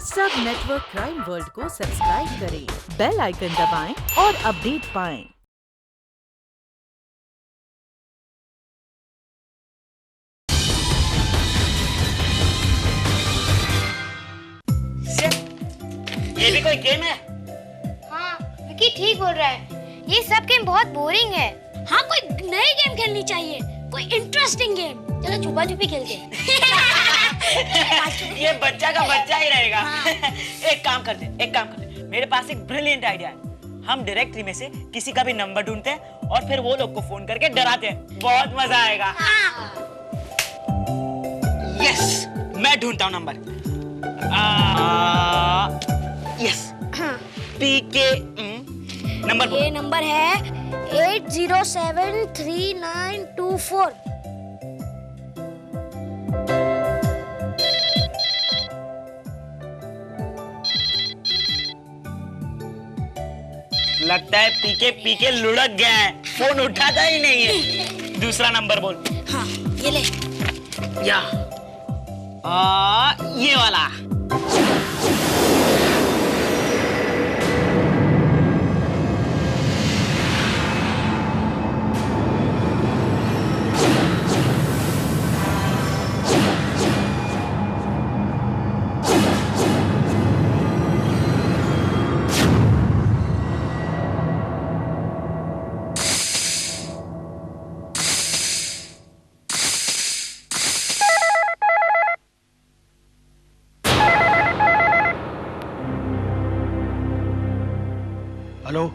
सब network crime world को subscribe करें, बेल आइकन दबाएं और अपडेट पाएं। ये भी कोई गेम है? हाँ, विकी ठीक बोल रहा है। ये सब गेम बहुत बोरिंग है। हाँ, कोई नई गेम खेलनी चाहिए, कोई इंटरेस्टिंग गेम। चलो छुपा छुपी खेलते हैं। ये बच्चा का बच्चा ही रहेगा। हाँ। एक काम करते। मेरे पास एक ब्रिलियंट आइडिया है। हम डायरेक्टरी में से किसी का भी नंबर ढूंढते हैं और फिर वो लोग को फोन करके डराते हैं। बहुत मजा आएगा। हाँ। यस, मैं ढूंढता हूँ नंबर। यस, पीके नंबर बोलो। ये नंबर है 8073924। लगता है पीके लुढ़क गया है, फोन उठाता ही नहीं है। दूसरा नंबर बोल। हाँ, ये ले। या ये वाला। हेलो,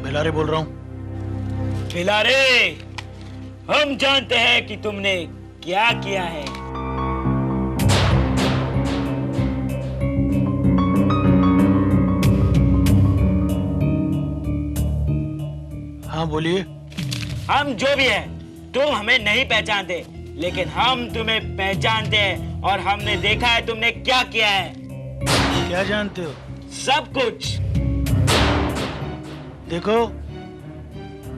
भिलारे बोल रहा हूँ। भिलारे, हम जानते हैं कि तुमने क्या किया है। हाँ बोलिए। हम जो भी हैं, तुम हमें नहीं पहचानते, लेकिन हम तुम्हें पहचानते हैं और हमने देखा है तुमने क्या किया है। क्या जानते हो? सब कुछ। देखो,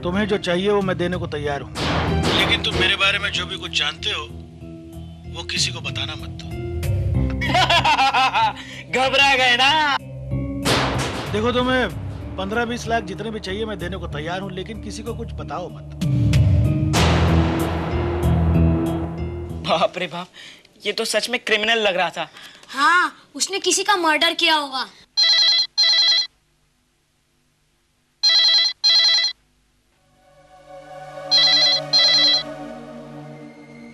तुम्हें जो चाहिए वो मैं देने को तैयार हूँ, लेकिन तुम मेरे बारे में जो भी कुछ जानते हो वो किसी को बताना मत। घबरा गए ना? देखो, तुम्हें 15-20 लाख जितने भी चाहिए मैं देने को तैयार हूँ, लेकिन किसी को कुछ बताओ मत। बाप रे बाप, ये तो सच में क्रिमिनल लग रहा था। हाँ, उसने किसी का मर्डर किया होगा।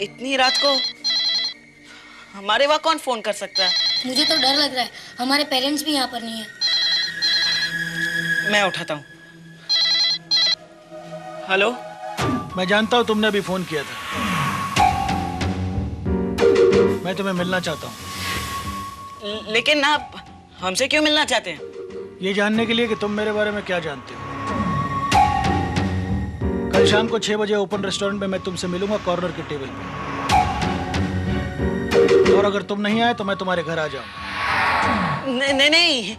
इतनी रात को हमारे वहाँ कौन फोन कर सकता है? मुझे तो डर लग रहा है, हमारे पेरेंट्स भी यहाँ पर नहीं है। मैं उठाता हूँ। हेलो। मैं जानता हूँ तुमने अभी फोन किया था। मैं तुम्हें मिलना चाहता हूँ। लेकिन आप हमसे क्यों मिलना चाहते हैं? ये जानने के लिए कि तुम मेरे बारे में क्या जानते हो। कल शाम को 6 बजे ओपन रेस्टोरेंट में मैं तुमसे मिलूंगा, कॉर्नर के टेबल पे। और अगर तुम नहीं आए तो मैं तुम्हारे घर आ जाऊंगा। नहीं,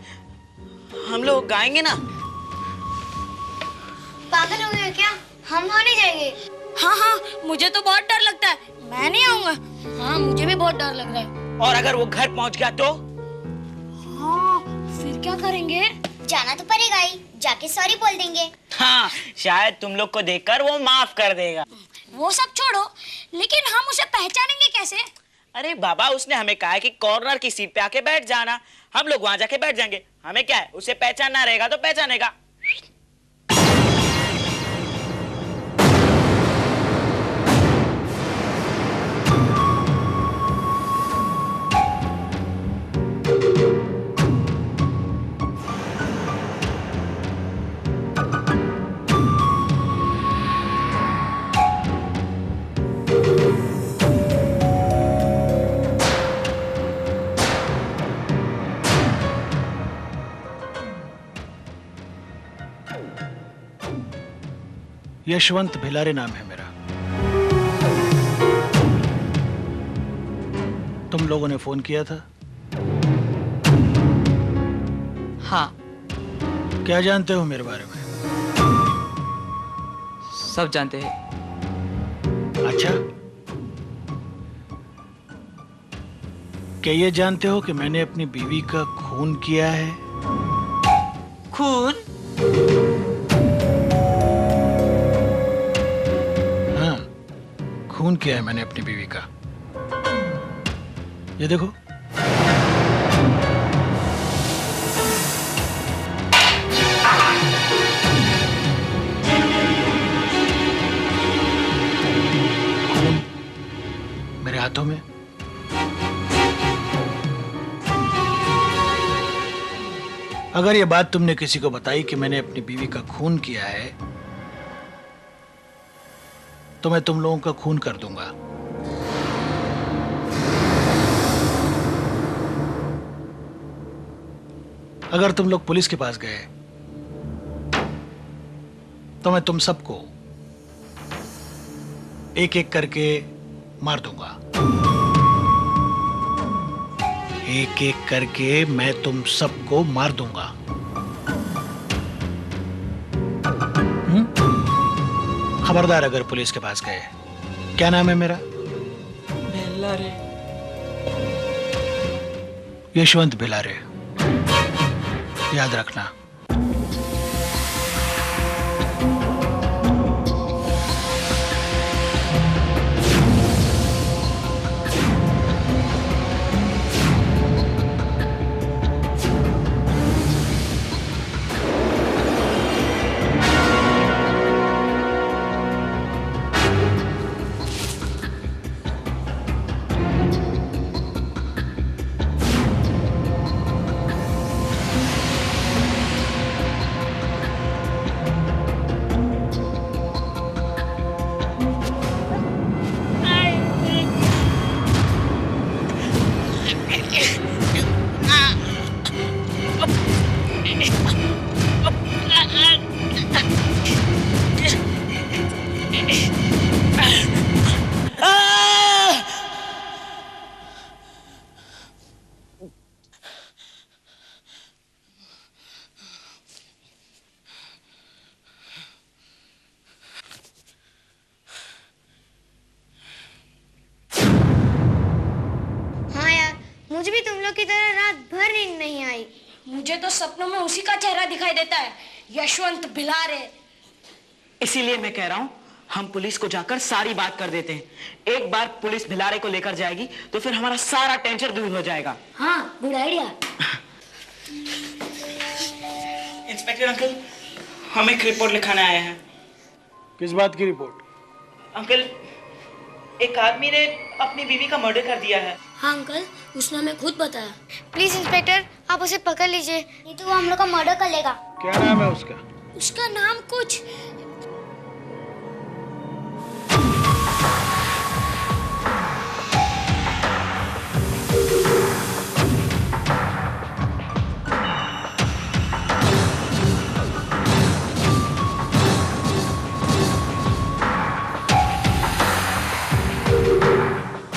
हम लोग गाएंगे ना। पागल हो गए क्या? हम वहाँ नहीं जाएंगे। हाँ, मुझे तो बहुत डर लगता है, मैं नहीं आऊंगा। हाँ, मुझे भी बहुत डर लग रहा है। और अगर वो घर पहुंच गया तो? हाँ, फिर क्या करेंगे? जाना तो पड़ेगा ही, जाके सॉरी बोल देंगे। हाँ, शायद तुम लोग को देखकर वो माफ कर देगा। वो सब छोड़ो, लेकिन हम उसे पहचानेंगे कैसे? अरे बाबा, उसने हमें कहा है कि कॉर्नर की सीट पे आके बैठ जाना। हम लोग वहां जाके बैठ जाएंगे। हमें क्या है, उसे पहचानना रहेगा तो पहचानेगा। यशवंत भिलारे नाम है मेरा। तुम लोगों ने फोन किया था? हाँ। क्या जानते हो मेरे बारे में? सब जानते हैं। अच्छा, क्या ये जानते हो कि मैंने अपनी बीवी का खून किया है? खून? हाँ, खून किया है मैंने अपनी बीवी का। ये देखो। खून मेरे हाथों में। अगर ये बात तुमने किसी को बताई कि मैंने अपनी बीवी का खून किया है, तो मैं तुम लोगों का खून कर दूंगा। अगर तुम लोग पुलिस के पास गए तो मैं तुम सबको एक एक करके मार दूंगा। एक एक करके मैं तुम सबको मार दूंगा। खबरदार अगर पुलिस के पास गए। क्या नाम है मेरा? भिलारे। यशवंत भिलारे, याद रखना। मुझे भी तुम लोग की तरह रात भर नींद नहीं आई। मुझे तो सपनों में उसी का चेहरा दिखाई देता है, यशवंत भिलारे। इसीलिए मैं कह रहा हूँ हम पुलिस को जाकर सारी बात कर देते हैं। एक बार पुलिस भिलारे को लेकर जाएगी तो फिर हमारा सारा टेंशन दूर हो जाएगा। हाँ, गुड आइडिया। इंस्पेक्टर अंकल, हम एक रिपोर्ट लिखाने आए हैं। किस बात की रिपोर्ट? अंकल, एक आदमी ने अपनी बीवी का मर्डर कर दिया है। हाँ अंकल, उसने हमें खुद बताया। प्लीज इंस्पेक्टर, आप उसे पकड़ लीजिए, नहीं तो वो हम लोग का मर्डर कर लेगा। क्या नाम है उसका? उसका नाम कुछ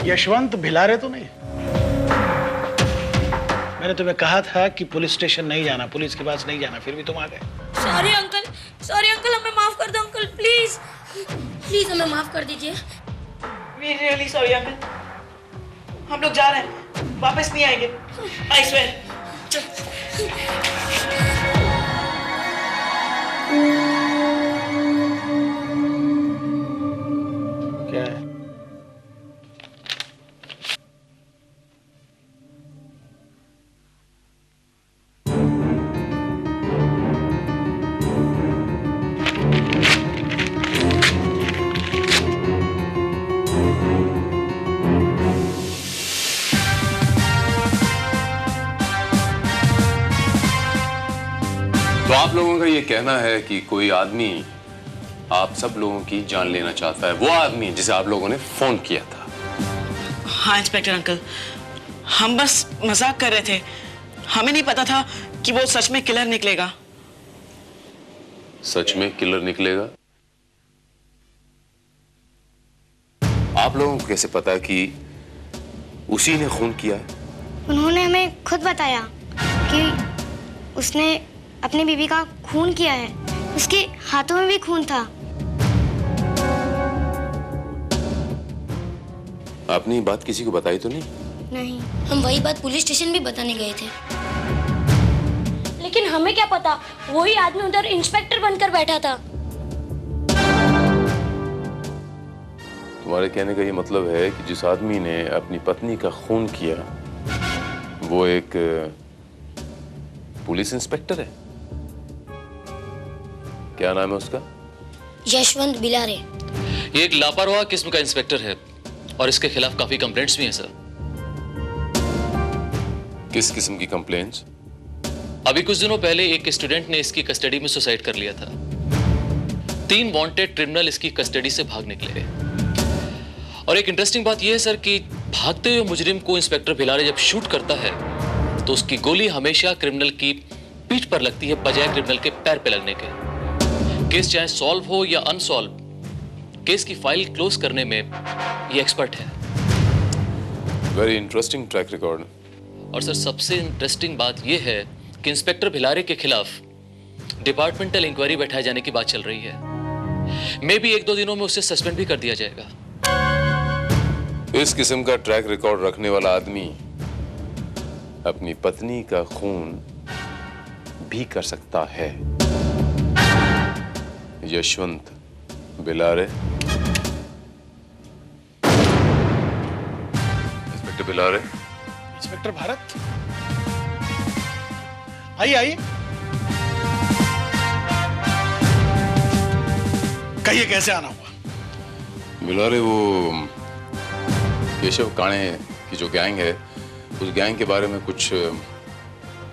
यशवंत भिलारे तो नहीं? मैंने तुम्हें कहा था कि पुलिस स्टेशन नहीं जाना, पुलिस के पास नहीं जाना, फिर भी तुम आ गए। सॉरी अंकल, हमें माफ कर दो अंकल, प्लीज प्लीज हमें माफ कर दीजिए। We really sorry uncle. हम लोग जा रहे हैं, वापस नहीं आएंगे। I swear। क्या है? तो आप लोगों का ये कहना है कि कोई आदमी आप सब लोगों की जान लेना चाहता है, वो आदमी जिसे आप लोगों ने फोन किया था। हाँ इंस्पेक्टर अंकल, हम बस मजाक कर रहे थे। हमें नहीं पता था कि वो सच में किलर निकलेगा। सच में किलर निकलेगा? आप लोगों को कैसे पता कि उसी ने खून किया है? उन्होंने हमें खुद बताया कि उसने अपनी बीवी का खून किया है। उसके हाथों में भी खून था। आपने ये बात किसी को बताई तो नहीं? नहीं। हम वही बात पुलिस स्टेशन भी बताने गए थे, लेकिन हमें क्या पता वही आदमी उधर इंस्पेक्टर बनकर बैठा था। तुम्हारे कहने का ये मतलब है कि जिस आदमी ने अपनी पत्नी का खून किया वो एक पुलिस इंस्पेक्टर है? क्या नाम है उसका? यशवंत बिलारे। ये एक लापरवाह किस्म का इंस्पेक्टर है और इसके खिलाफ काफी कंप्लेंट्स भी हैं सर। किस किस्म की कंप्लेंट्स? अभी कुछ दिनों पहले एक स्टूडेंट ने इसकी कस्टडी में सुसाइड कर लिया था। 3 वांटेड क्रिमिनल इसकी कस्टडी से भाग निकले। और एक इंटरेस्टिंग बात यह है सर कि भागते हुए मुजरिम को इंस्पेक्टर बिलारे जब शूट करता है तो उसकी गोली हमेशा क्रिमिनल की पीठ पर लगती है बजाय क्रिमिनल के पैर पे लगने के। केस चाहे सॉल्व हो या अनसॉल्व, केस की फाइल क्लोज करने में ये एक्सपर्ट है। Very interesting track record. और सर सबसे इंटरेस्टिंग बात यह है कि इंस्पेक्टर भिलारे के खिलाफ डिपार्टमेंटल इंक्वायरी बैठाए जाने की बात चल रही है। मे भी 1-2 दिनों में उसे सस्पेंड भी कर दिया जाएगा। इस किस्म का ट्रैक रिकॉर्ड रखने वाला आदमी अपनी पत्नी का खून भी कर सकता है। यशवंत बिलारे। इंस्पेक्टर बिलारे। इंस्पेक्टर भारत, आइए आइए, कहिए कैसे आना हुआ? बिलारे, वो केशव काणे की जो गैंग है, उस गैंग के बारे में कुछ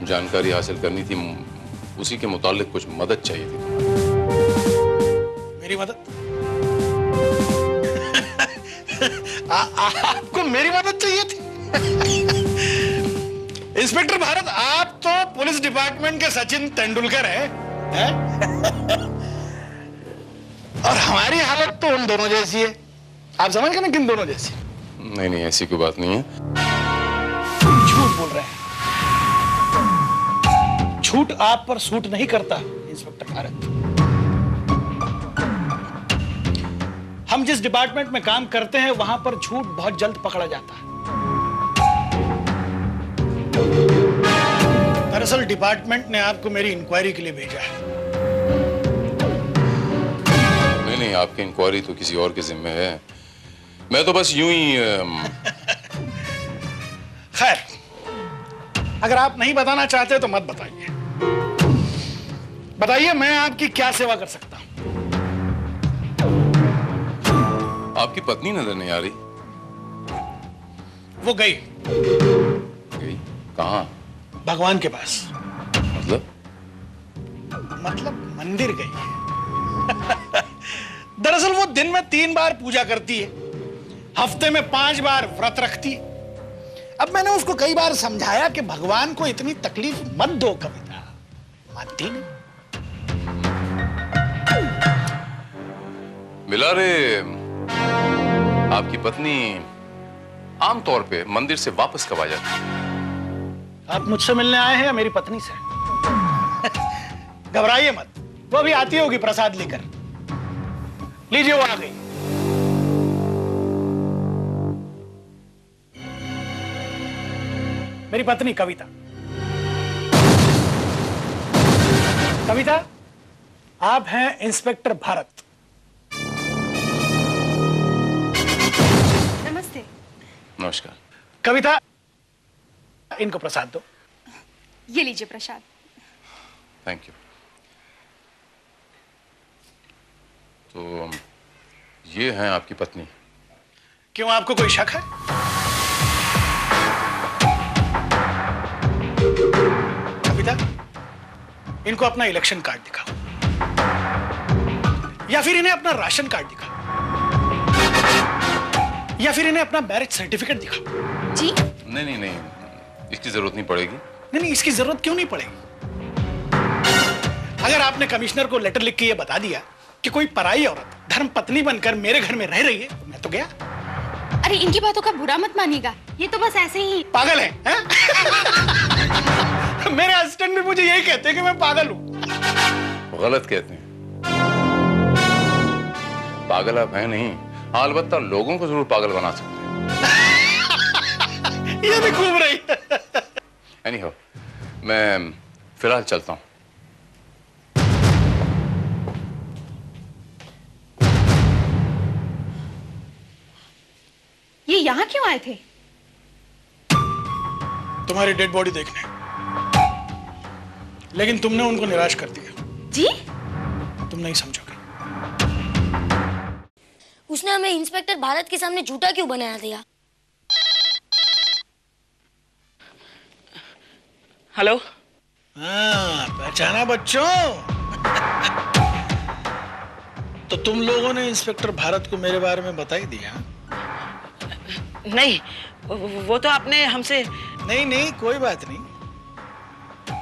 जानकारी हासिल करनी थी। उसी के मुतालिक कुछ मदद चाहिए थी। मेरी मदद? आपको मेरी मदद चाहिए थी? इंस्पेक्टर भारत, आप तो पुलिस डिपार्टमेंट के सचिन तेंदुलकर हैं? और हमारी हालत तो उन दोनों जैसी है। आप समझ गए ना, किन दोनों जैसी? नहीं नहीं, ऐसी कोई बात नहीं है। झूठ बोल रहे हैं। झूठ आप पर सूट नहीं करता इंस्पेक्टर भारत। हम जिस डिपार्टमेंट में काम करते हैं वहां पर झूठ बहुत जल्द पकड़ा जाता है। दरअसल डिपार्टमेंट ने आपको मेरी इंक्वायरी के लिए भेजा है। नहीं नहीं, आपकी इंक्वायरी तो किसी और के जिम्मे है। मैं तो बस यूं ही खैर, अगर आप नहीं बताना चाहते तो मत बताइए। बताइए, मैं आपकी क्या सेवा कर सकता हूं? आपकी पत्नी नजर नहीं आ रही। वो गई। गई कहाँ? भगवान के पास। मतलब मंदिर गई है। दरअसल वो दिन में 3 बार पूजा करती है, हफ्ते में 5 बार व्रत रखती है। अब मैंने उसको कई बार समझाया कि भगवान को इतनी तकलीफ मत दो कविता, मानती नहीं। बिलारे, आपकी पत्नी आमतौर पे मंदिर से वापस कब आ जाती है? आप मुझसे मिलने आए हैं या मेरी पत्नी से? घबराइए मत, वो भी आती होगी प्रसाद लेकर। लीजिए, वो आ गई। मेरी पत्नी कविता। कविता, आप हैं इंस्पेक्टर भारत। नमस्ते। नमस्कार। कविता, इनको प्रसाद दो। ये लीजिए प्रसाद। Thank you. तो ये हैं आपकी पत्नी। क्यों, आपको कोई शक है? कविता, इनको अपना इलेक्शन कार्ड दिखाओ, या फिर इन्हें अपना राशन कार्ड दिखाओ, या फिर इन्हें अपना मैरिज सर्टिफिकेट दिखाओ। जी? नहीं नहीं नहीं, इसकी जरूरत नहीं पड़ेगी। नहीं नहीं, इसकी जरूरत क्यों नहीं पड़ेगी? अगर आपने कमिश्नर को लेटर लिख के ये बता दिया कि कोई पराई औरत धर्म पत्नी बनकर मेरे घर में रह रही है, तो मैं तो गया। अरे इनकी बातों का बुरा मत मानिएगा, ये तो बस ऐसे ही पागल है, हैं? मेरे असिस्टेंट भी मुझे यही कहते हैं कि मैं पागल हूं। गलत कहते हैं। पागल आप हैं नहीं। हाँ, अलबत्ता लोगों को जरूर पागल बना सकते हैं। ये भी खूब रही। एनीहाउ, मैं फिलहाल चलता हूँ। ये यहाँ क्यों आए थे? तुम्हारी डेड बॉडी देखने, लेकिन तुमने उनको निराश कर दिया। जी? तुम नहीं समझोगे। उसने हमें इंस्पेक्टर भारत के सामने झूठा क्यों बनाया था? हेलो। हाँ, पहचाना बच्चों? तो तुम लोगों ने इंस्पेक्टर भारत को मेरे बारे में बता ही दिया? नहीं, वो तो आपने हमसे। नहीं नहीं, कोई बात नहीं।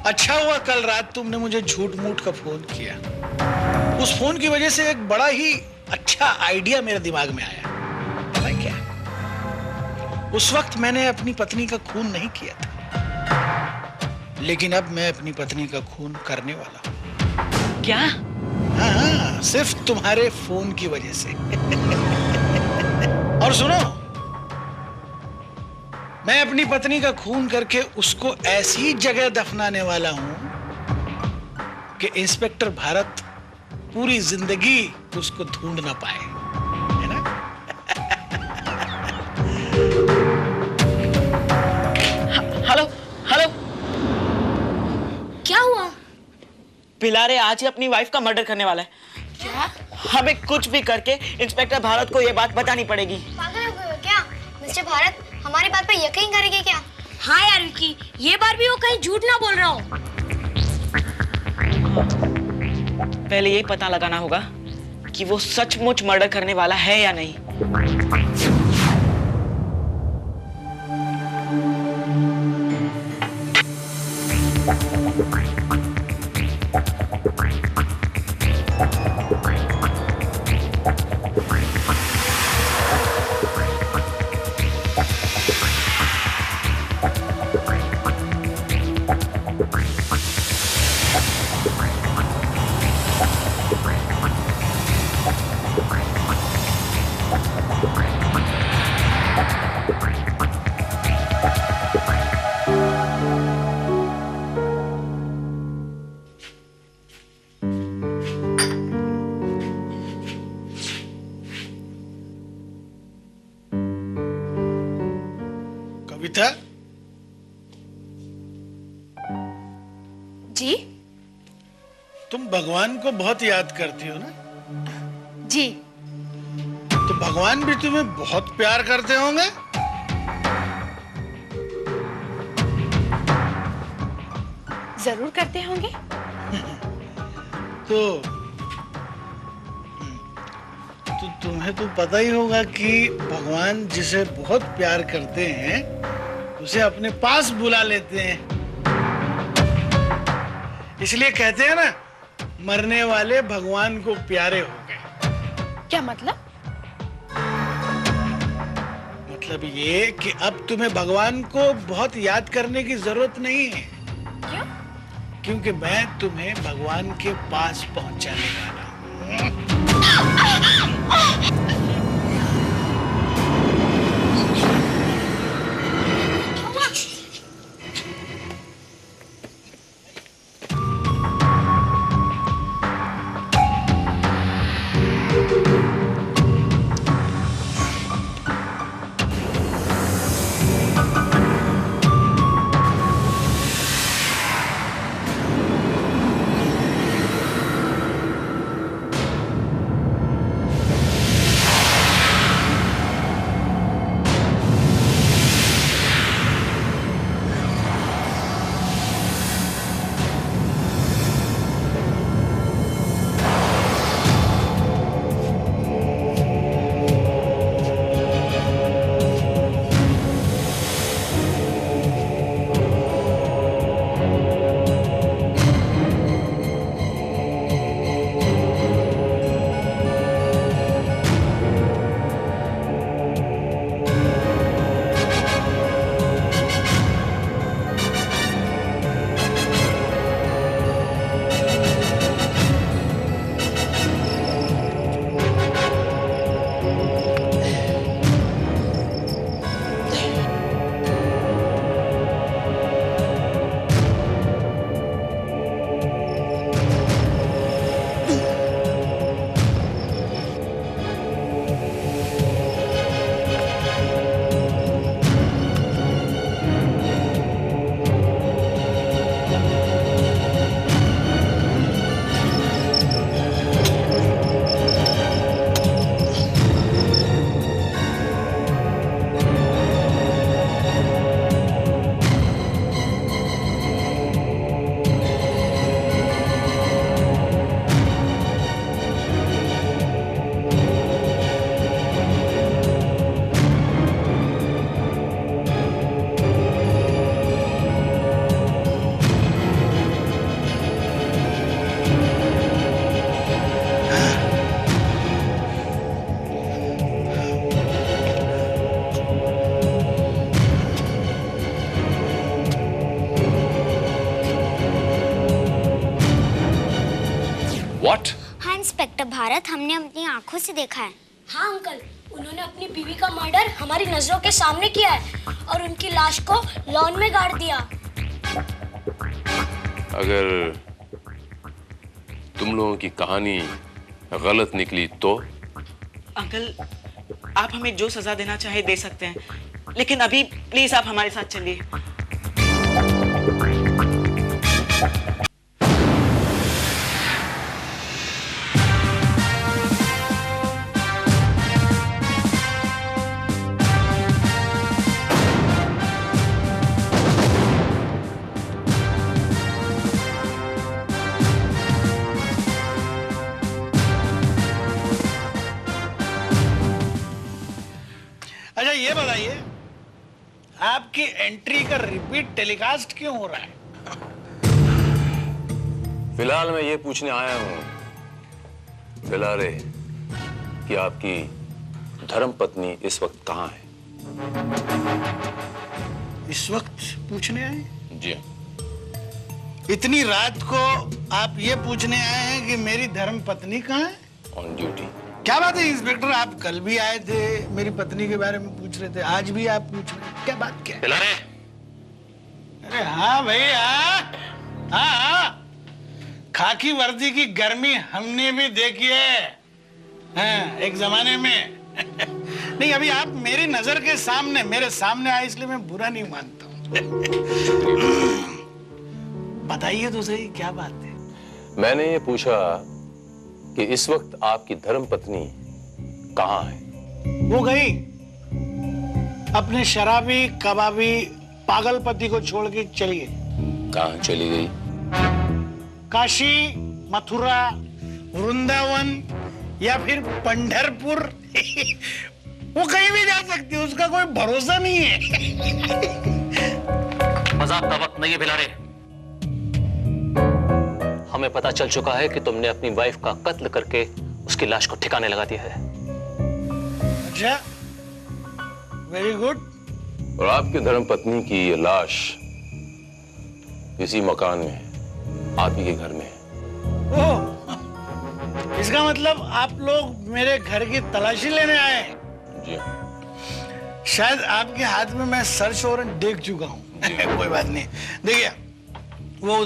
अच्छा हुआ कल रात तुमने मुझे झूठ मूठ का फोन किया। उस फोन की वजह से एक बड़ा ही अच्छा आइडिया मेरे दिमाग में आया। पता है क्या? उस वक्त मैंने अपनी पत्नी का खून नहीं किया था, लेकिन अब मैं अपनी पत्नी का खून करने वाला हूं। क्या? हाँ, सिर्फ तुम्हारे फोन की वजह से। और सुनो, मैं अपनी पत्नी का खून करके उसको ऐसी जगह दफनाने वाला हूं कि इंस्पेक्टर भारत पूरी जिंदगी उसको ढूंढ ना पाए, है ना? Hello hello. क्या हुआ? पिलारे आज ही अपनी वाइफ का मर्डर करने वाला है। क्या? हमें कुछ भी करके इंस्पेक्टर भारत को ये बात बतानी पड़ेगी। पागल हो गए हो क्या? मिस्टर भारत हमारी बात पर यकीन करेंगे क्या? हाँ यार विकी, ये बार भी वो कहीं झूठ ना बोल रहा हो। पहले यही पता लगाना होगा कि वो सचमुच मर्डर करने वाला है या नहीं। कविता, जी? तुम भगवान को बहुत याद करती हो ना? जी। तो भगवान भी तुम्हें बहुत प्यार करते होंगे? जरूर करते होंगे। तो तुम्हें तो पता ही होगा कि भगवान जिसे बहुत प्यार करते हैं उसे अपने पास बुला लेते हैं। इसलिए कहते हैं ना, मरने वाले भगवान को प्यारे हो गए। क्या मतलब? मतलब ये कि अब तुम्हें भगवान को बहुत याद करने की जरूरत नहीं है। क्यों? क्योंकि मैं तुम्हें भगवान के पास पहुंचाने वाला हूं। What? हाँ इंस्पेक्टर भारत, हमने अपनी आंखों से देखा है। हाँ अंकल, उन्होंने अपनी बीवी का मर्डर हमारी नजरों के सामने किया है और उनकी लाश को लॉन में गाड़ दिया। अगर तुम लोगों की कहानी गलत निकली तो? अंकल, आप हमें जो सजा देना चाहे दे सकते हैं, लेकिन अभी प्लीज आप हमारे साथ चलिए। अच्छा ये बताइए, आपकी एंट्री का रिपीट टेलीकास्ट क्यों हो रहा है? फिलहाल मैं ये पूछने आया हूं बिलारे कि आपकी धर्मपत्नी इस वक्त कहां है? इस वक्त पूछने आए? जी। इतनी रात को आप ये पूछने आए हैं कि मेरी धर्मपत्नी कहां है? On duty. क्या बात है इंस्पेक्टर, आप कल भी आए थे, मेरी पत्नी के बारे में पूछ रहे थे, आज भी आप पूछ रहे हैं, क्या बात क्या है? बिलारे। अरे हाँ भाई, हाँ हाँ, खाकी वर्दी की गर्मी हमने भी देखी है, हाँ, एक जमाने में। नहीं, अभी आप मेरी नजर के सामने, मेरे सामने आए, इसलिए मैं बुरा नहीं मानता हूँ। बताइए तो सही, क्या बात है? मैंने ये पूछा कि इस वक्त आपकी धर्मपत्नी कहां है? वो गई अपने शराबी कबाबी पागल पति को छोड़ के चली गई। कहां चली गई? काशी, मथुरा, वृंदावन या फिर पंढरपुर। वो कहीं भी जा सकती है, उसका कोई भरोसा नहीं है। मजाक का वक्त नहीं है बिलारे। हमें पता चल चुका है कि तुमने अपनी वाइफ का कत्ल करके उसकी लाश को ठिकाने लगा दिया है। अच्छा, वेरी गुड। और आपकी धर्मपत्नी की ये लाश इसी मकान में है, आप ही के घर में है। ओह, इसका मतलब आप लोग मेरे घर की तलाशी लेने आए हैं? जी। शायद आपके हाथ में मैं सर्च वारंट देख चुका हूँ। कोई बात नहीं, देखिए वो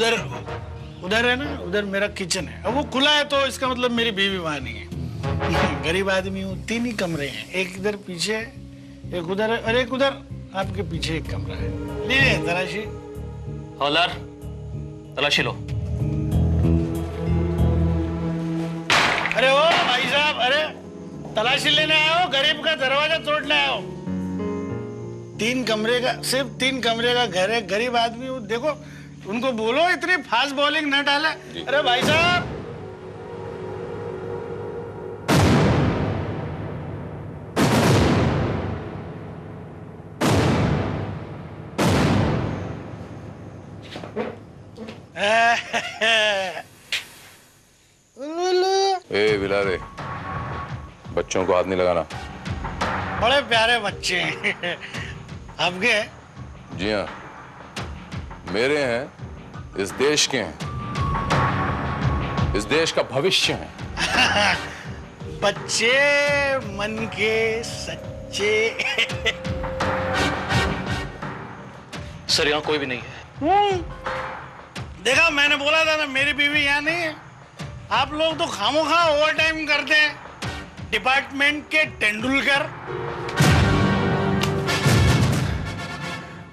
उधर है ना, उधर मेरा किचन है, अब वो खुला है तो इसका मतलब मेरी बीवी वहां नहीं है। गरीब आदमी हूँ, 3 ही कमरे हैं, एक इधर पीछे है, एक उधर है और एक उधर आपके पीछे एक कमरा है। लीजिए तलाशी। हवलदार, तलाशी लो। अरे ओ भाई साहब, अरे तलाशी लेने आए हो, गरीब का दरवाजा तोड़ने आए हो? 3 कमरे का, सिर्फ 3 कमरे का घर है, गरीब आदमी हूँ, देखो उनको बोलो इतनी फास्ट बॉलिंग न डाले। अरे भाई साहब, ए बिलारे, बच्चों को हाथ नहीं लगाना। बड़े प्यारे बच्चे हैं आपके। जी हाँ, मेरे हैं, इस देश के हैं, इस देश का भविष्य हैं। बच्चे मन के सच्चे। सर यहाँ कोई भी नहीं है। देखा, मैंने बोला था ना मेरी बीवी यहाँ नहीं है। आप लोग तो खामोखा ओवर टाइम करते हैं, डिपार्टमेंट के तेंदुलकर।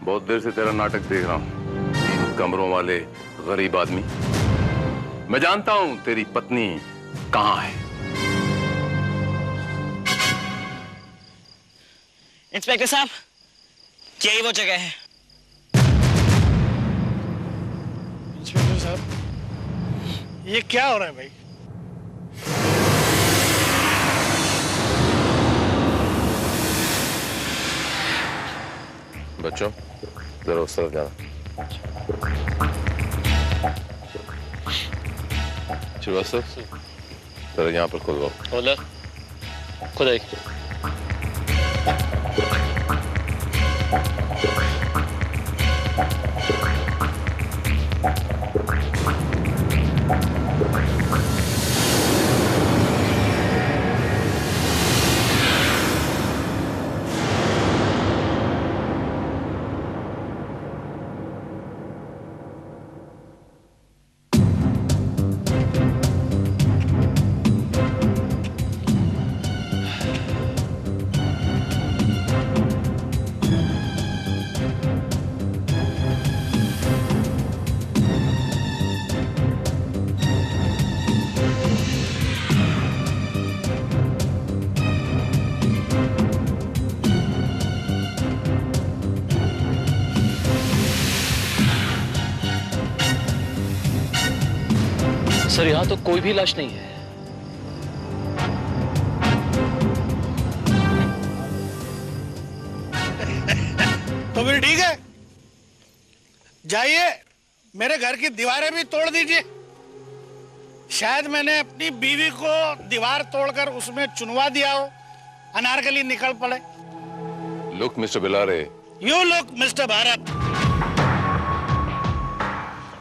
बहुत देर से तेरा नाटक देख रहा हूं, 3 कमरों वाले गरीब आदमी। मैं जानता हूं तेरी पत्नी कहां है। इंस्पेक्टर साहब, यही वो जगह है। इंस्पेक्टर साहब, ये क्या हो रहा है भाई? बच्चों जरा उस तरफ जाना। श्रीवास्तव, जरा यहाँ पर खुलवाओ। हवलदार, खुदाई। सर यहाँ तो कोई भी लाश नहीं है। तो फिर ठीक है, जाइए मेरे घर की दीवारें भी तोड़ दीजिए। शायद मैंने अपनी बीवी को दीवार तोड़कर उसमें चुनवा दिया हो, अनारकली निकल पड़े। Look mister Bilare, you look mister Bharat.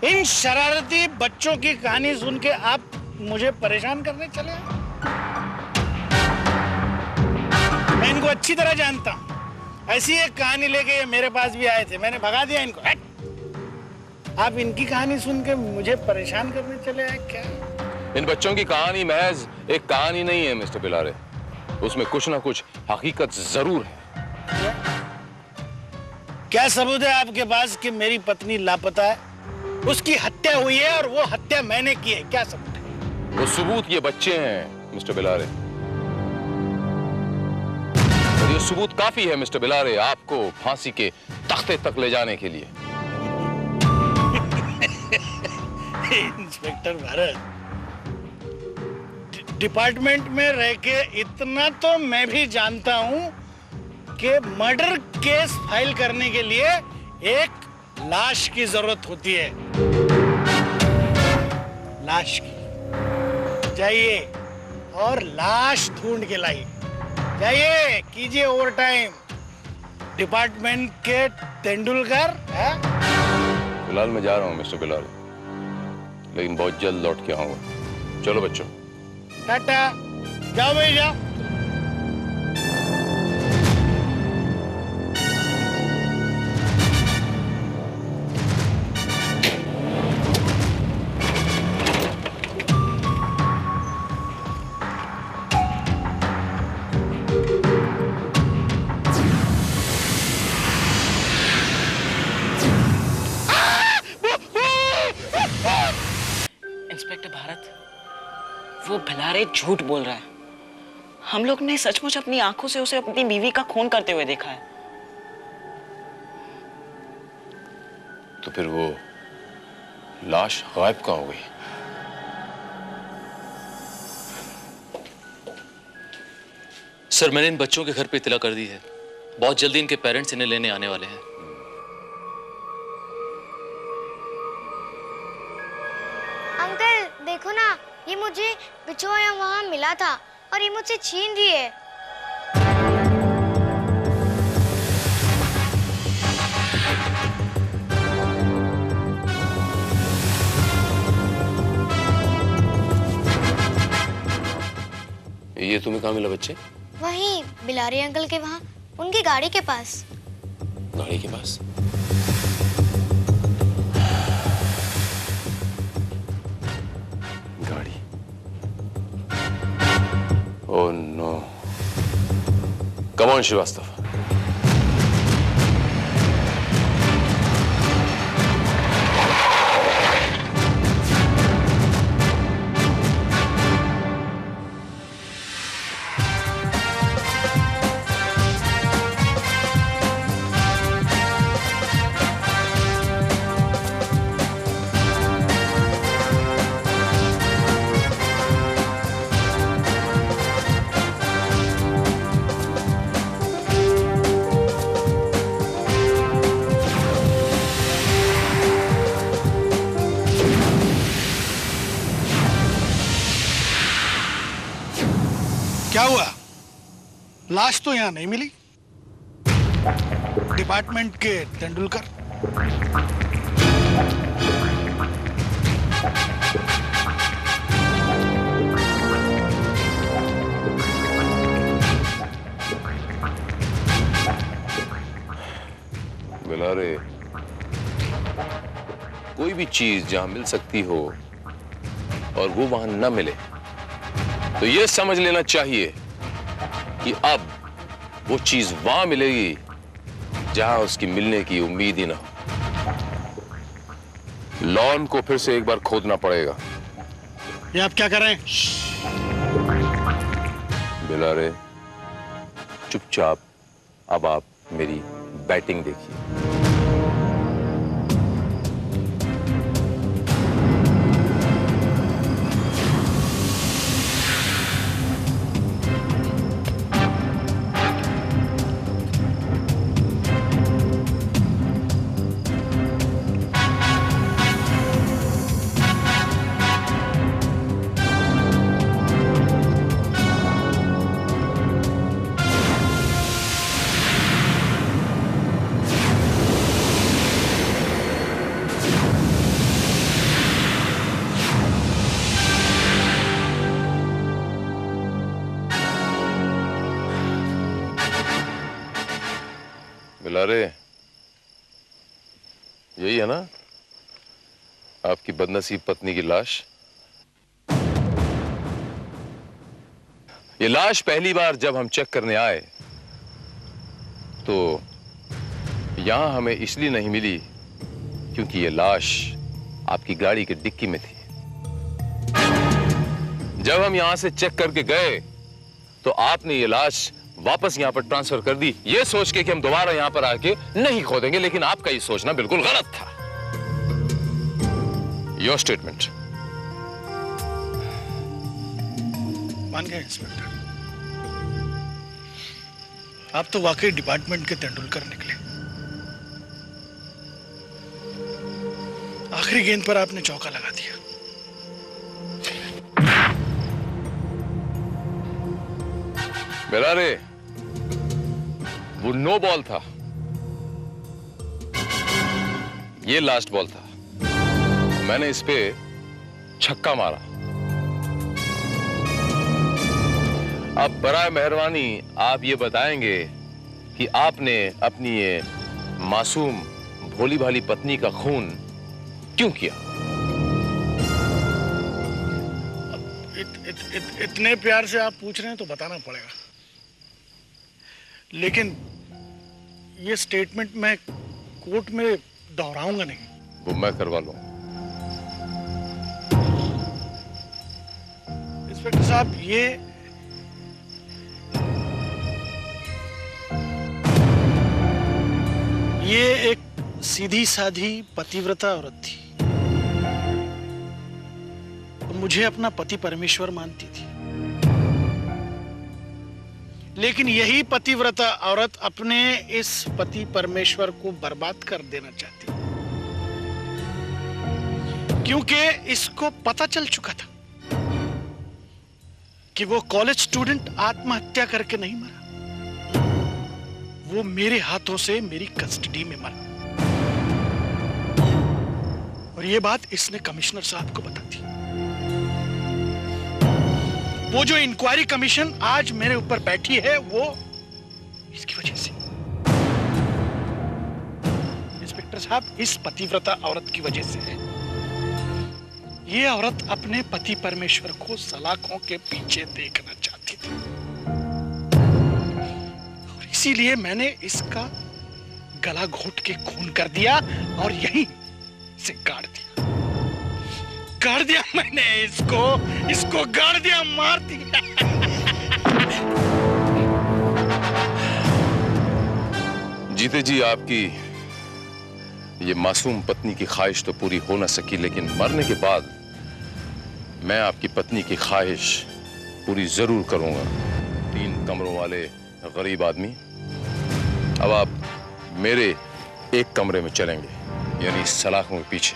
इन शरारती बच्चों की कहानी सुन के आप मुझे परेशान करने चले आए। मैं इनको अच्छी तरह जानता हूं। ऐसी एक कहानी लेके ये मेरे पास भी आए थे, मैंने भगा दिया इनको। आप इनकी कहानी सुन के मुझे परेशान करने चले आए क्या? इन बच्चों की कहानी महज एक कहानी नहीं है मिस्टर बिलारे, उसमें कुछ ना कुछ हकीकत जरूर है। क्या सबूत है आपके पास कि मेरी पत्नी लापता है, उसकी हत्या हुई है और वो हत्या मैंने की है? क्या सबूत है? वो सबूत ये बच्चे हैं मिस्टर बिलारे, और ये सबूत काफी है मिस्टर बिलारे आपको फांसी के तख्ते तक ले जाने के लिए। इंस्पेक्टर भारत, डिपार्टमेंट में रह के इतना तो मैं भी जानता हूं कि मर्डर केस फाइल करने के लिए एक लाश की जरूरत होती है। लाश की। जाइए और लाश ढूंढ के लाइए। जाइए, कीजिए ओवर टाइम। डिपार्टमेंट के तेंदुलकर है? फिलहाल मैं जा रहा हूँ मिस्टर बिलारे, लेकिन बहुत जल्द लौट के आऊंगा। चलो बच्चों, टाटा। जाओ भाई जाओ। इंस्पेक्टर भारत, वो भिलारे झूठ बोल रहा है। हम लोग ने सचमुच अपनी आंखों से उसे अपनी बीवी का खून करते हुए देखा है। तो फिर वो लाश गायब कहाँ हो गई? सर मैंने इन बच्चों के घर पे इत्तला कर दी है, बहुत जल्दी इनके पेरेंट्स इन्हें लेने आने वाले हैं। अंकल देखो ना, ये मुझे बिछोया वहाँ मिला था और ये मुझसे छीन रही है। ये तुम्हें कहाँ मिला बच्चे? वहीं बिलारी अंकल के वहाँ, उनकी गाड़ी के पास। गाड़ी के पास? गाड़ी? Oh no. Come on Srivastava. क्या हुआ? लाश तो यहां नहीं मिली। डिपार्टमेंट के तेंदुलकर। बिलारे, कोई भी चीज जहां मिल सकती हो और वो वहां न मिले तो ये समझ लेना चाहिए कि अब वो चीज वहां मिलेगी जहां उसकी मिलने की उम्मीद ही ना हो। लॉन को फिर से एक बार खोदना पड़ेगा। ये आप क्या कर रहे हैं? बिलारे, चुपचाप अब आप मेरी बैटिंग देखिए। बरारे, यही है ना आपकी बदनसीब पत्नी की लाश? ये लाश पहली बार जब हम चेक करने आए तो यहां हमें इसलिए नहीं मिली क्योंकि ये लाश आपकी गाड़ी के डिक्की में थी। जब हम यहां से चेक करके गए तो आपने ये लाश वापस यहां पर ट्रांसफर कर दी, ये सोच के कि हम दोबारा यहां पर आके नहीं खोदेंगे, लेकिन आपका ये सोचना बिल्कुल गलत था। Your statement. मान गए इंस्पेक्टर, आप तो वाकई डिपार्टमेंट के तेंदुलकर निकले। आखिरी गेंद पर आपने चौका लगा दिया। बरारे, वो नो बॉल था, ये लास्ट बॉल था। मैंने इस पे छक्का मारा। अब बराए मेहरबानी आप ये बताएंगे कि आपने अपनी ये मासूम भोली भाली पत्नी का खून क्यों किया? इतने प्यार से आप पूछ रहे हैं तो बताना पड़ेगा, लेकिन ये स्टेटमेंट मैं कोर्ट में दोहराऊंगा नहीं। वो मैं करवा लूं। इंस्पेक्टर साहब, ये एक सीधी साधी पतिव्रता औरत थी, मुझे अपना पति परमेश्वर मानती थी, लेकिन यही पतिव्रता औरत अपने इस पति परमेश्वर को बर्बाद कर देना चाहती, क्योंकि इसको पता चल चुका था कि वो कॉलेज स्टूडेंट आत्महत्या करके नहीं मरा, वो मेरे हाथों से मेरी कस्टडी में मरा। और ये बात इसने कमिश्नर साहब को बता दी। वो जो इंक्वायरी कमीशन आज मेरे ऊपर बैठी है वो इसकी वजह से। इंस्पेक्टर साहब, इस पतिव्रता औरत की वजह से है। ये औरत अपने पति परमेश्वर को सलाखों के पीछे देखना चाहती थी, और इसीलिए मैंने इसका गला घोट के खून कर दिया और यहीं से गाड़ दिया। गाड़ दिया मैंने इसको गाड़ दिया, मार दिया। जीते जी आपकी ये मासूम पत्नी की ख्वाहिश तो पूरी हो ना सकी, लेकिन मरने के बाद मैं आपकी पत्नी की ख्वाहिश पूरी जरूर करूंगा। 3 कमरों वाले गरीब आदमी, अब आप मेरे एक कमरे में चलेंगे, यानी सलाखों के पीछे।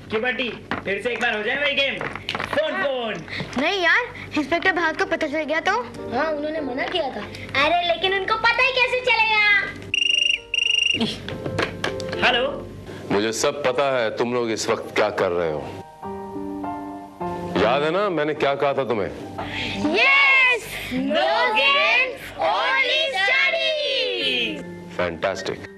क्यों बटी, फिर से एक बार हो जाए वही गेम? फोन। नहीं यार, इंस्पेक्टर भाग को पता चल गया तो? हाँ, उन्होंने मना किया था। अरे लेकिन उनको पता ही कैसे चलेगा? हेलो, मुझे सब पता है तुम लोग इस वक्त क्या कर रहे हो। याद है ना मैंने क्या कहा था तुम्हें? Yes! No games, only study! Fantastic.